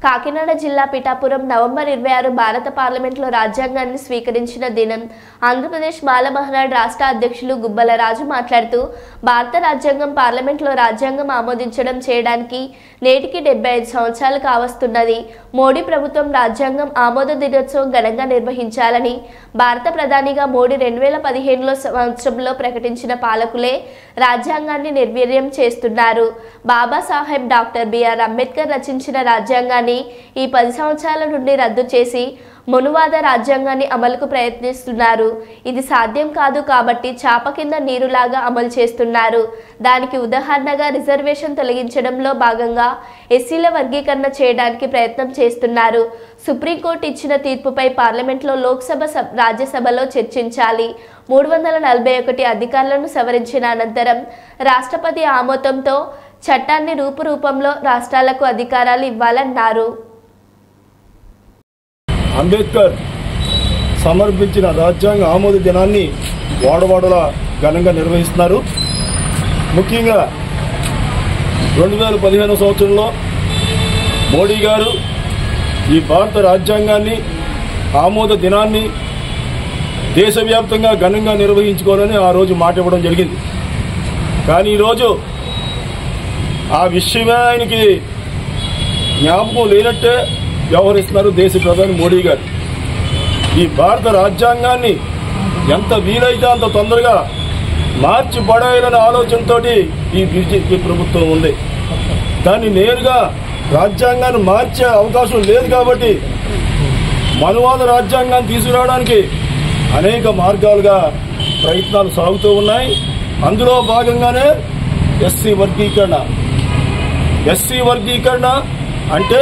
కాకినాడ జిల్లా పిఠాపురం నవంబర్ 26 భారత పార్లమెంట్లో రాజ్యాంగాన్ని స్వీకరించిన దినం. ఆంధ్రప్రదేశ్ బాల మహానాడు రాష్ట్ర అధ్యక్షులు గుబ్బల రాజు మాట్లాడుతూ భారత రాజ్యాంగం పార్లమెంట్లో రాజ్యాంగం ఆమోదించడం చేయడానికి నేటికి 75 సంవత్సరాలు కావస్తున్నది. మోడీ ప్రభుత్వం రాజ్యాంగం ఆమోద దినోత్సవం ఘనంగా నిర్వహించాలని భారత ప్రధానిగా మోడీ 2015 సంవత్సరంలో ప్రకటించిన పాలకులే రాజ్యాంగాన్ని నిర్వీర్యం చేస్తున్నారు. బాబాసాహెబ్ డాక్టర్ బిఆర్ అంబేద్కర్ రచించిన రాజ్యాంగాన్ని ఈ 10 సంవత్సరాల నుండి రద్దు చేసి మనువాద రాజ్యాంగాన్ని అమలుకు ప్రయత్నిస్తున్నారు. ఇది సాధ్యం కాదు కాబట్టి చాప కింద నీరులాగా అమలు చేస్తున్నారు. దానికి ఉదాహరణగా రిజర్వేషన్ తొలగించడంలో భాగంగా ఎస్సీల వర్గీకరణ చేయడానికి ప్రయత్నం చేస్తున్నారు. సుప్రీంకోర్టు ఇచ్చిన తీర్పుపై పార్లమెంట్లో లోక్సభ రాజ్యసభలో చర్చించాలి. 341 అధికారులను సవరించిన అనంతరం రాష్ట్రపతి ఆమోదంతో చట్టాన్ని రూపంలో రాష్ట్రాలకు అధికారాలు ఇవ్వాలన్నారు. అంబేద్కర్ సమర్పించిన రాజ్యాంగ ఆమోద దినాన్ని వాడవాడలా ఘనంగా నిర్వహిస్తున్నారు. ముఖ్యంగా 2015 సంవత్సరంలో మోడీ గారు ఈ భారత రాజ్యాంగాన్ని ఆమోద దినాన్ని దేశవ్యాప్తంగా ఘనంగా నిర్వహించుకోవాలని ఆ రోజు మాట ఇవ్వడం జరిగింది. కానీ ఈరోజు ఆ విషయమే ఆయనకి జ్ఞాపకం లేనట్టే వ్యవహరిస్తున్నారు దేశ ప్రధాని మోడీ గారు. ఈ భారత రాజ్యాంగాన్ని ఎంత వీలైతే అంత తొందరగా మార్చి పడేయాలనే ఆలోచనతో ఈ బీజేపీ ప్రభుత్వం ఉంది. దాన్ని నేరుగా రాజ్యాంగాన్ని మార్చే అవకాశం లేదు కాబట్టి మనువాద రాజ్యాంగాన్ని తీసుకురావడానికి అనేక మార్గాలుగా ప్రయత్నాలు సాగుతూ ఉన్నాయి. అందులో భాగంగానే ఎస్సీ వర్గీకరణ అంటే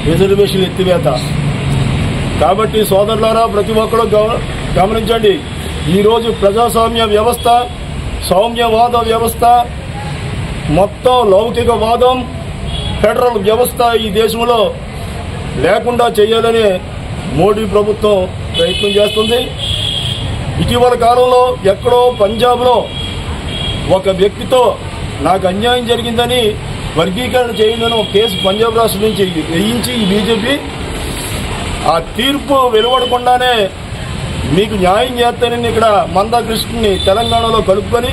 రిజర్వేషన్ ఎత్తివేత. కాబట్టి సోదరులారా, ప్రతి ఒక్కరూ గమనించండి. ఈరోజు ప్రజాస్వామ్య వ్యవస్థ, సౌమ్యవాద వ్యవస్థ, మొత్తం లౌకికవాదం, ఫెడరల్ వ్యవస్థ ఈ దేశంలో లేకుండా చేయాలని మోడీ ప్రభుత్వం ప్రయత్నం చేస్తుంది. ఇటీవల కాలంలో ఎక్కడో పంజాబ్లో ఒక వ్యక్తితో నాకు అన్యాయం జరిగిందని వర్గీకరణ చేయాలని ఒక కేసు పంజాబ్ రాష్ట్రం నుంచి వేయించి ఈ బీజేపీ ఆ తీర్పు వెలువడకుండానే మీకు న్యాయం చేస్తానని ఇక్కడ మందాకృష్ణని తెలంగాణలో కలుపుకొని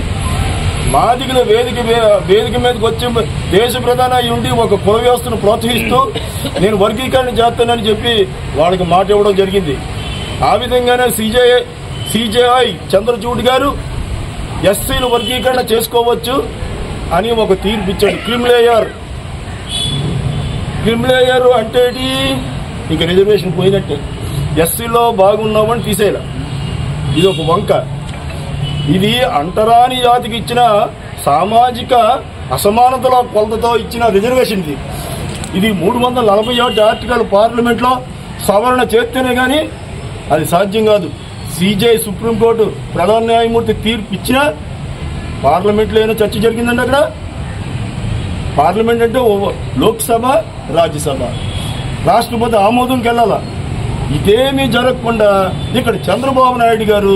మాదిగల వేదిక మీదకి వచ్చి దేశ ప్రధాని అయి ఉండి ఒక కుల వ్యవస్థను ప్రోత్సహిస్తూ నేను వర్గీకరణ చేస్తానని చెప్పి వాళ్ళకి మాట ఇవ్వడం జరిగింది. ఆ విధంగానే సిజేఐ చంద్రచూడ్ గారు ఎస్సీలు వర్గీకరణ చేసుకోవచ్చు అని ఒక తీర్పు ఇచ్చాడు. క్రిమిలేయర్ అంటే ఇంక రిజర్వేషన్ పోయినట్టే. ఎస్సీలో బాగున్నామని తీసేయాల. ఇది ఒక వంక. ఇది అంటరాని జాతికి ఇచ్చిన సామాజిక అసమానతల కొలతతో ఇచ్చిన రిజర్వేషన్. ఇది 341 ఆర్టికల్ పార్లమెంట్లో సవరణ చేస్తేనే కానీ అది సాధ్యం కాదు. సిజే సుప్రీంకోర్టు ప్రధాన న్యాయమూర్తి తీర్పు ఇచ్చినా పార్లమెంట్లో ఏమైనా చర్చ జరిగిందండి. అక్కడ పార్లమెంట్ అంటే లోక్సభ, రాజ్యసభ, రాష్ట్రపతి ఆమోదంకి వెళ్ళాలా. ఇదేమీ జరగకుండా ఇక్కడ చంద్రబాబు నాయుడు గారు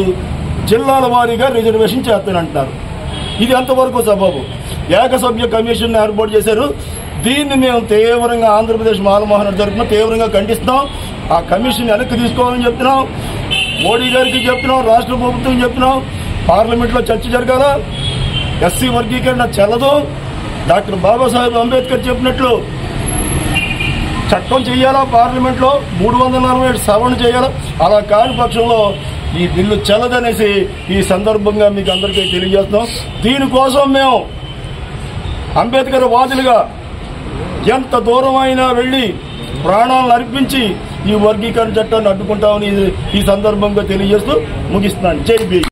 జిల్లాల వారీగా రిజర్వేషన్ చేస్తానంటున్నారు. ఇది ఎంతవరకు సబబు? ఏకసభ్య కమిషన్ ఏర్పాటు చేశారు. దీన్ని మేము తీవ్రంగా ఆంధ్రప్రదేశ్ బాల మహానాడు తరఫున తీవ్రంగా ఖండిస్తున్నాం. ఆ కమిషన్ వెనక్కి తీసుకోవాలని చెప్తున్నాం. మోడీ గారికి చెప్తున్నాం, రాష్ట్ర ప్రభుత్వం చెప్తున్నాం. పార్లమెంట్లో చర్చ జరగాల. ఎస్సీ వర్గీకరణ చెల్లదు. డాక్టర్ బాబాసాహెబ్ అంబేద్కర్ చెప్పినట్లు చట్టం చేయాలా, పార్లమెంట్లో 347 సవరణ చేయాలా. అలా కాని పక్షంలో ఈ బిల్లు చెల్లదనేసి ఈ సందర్భంగా మీకు అందరికీ తెలియజేస్తున్నాం. దీనికోసం మేము అంబేద్కర్ వాదులుగా ఎంత దూరం అయినా వెళ్లి ప్రాణాలను అర్పించి ఈ వర్గీకరణ చట్టాన్ని అడ్డుకుంటామని ఈ సందర్భంగా తెలియజేస్తూ ముగిస్తున్నాను. జై భీమ్.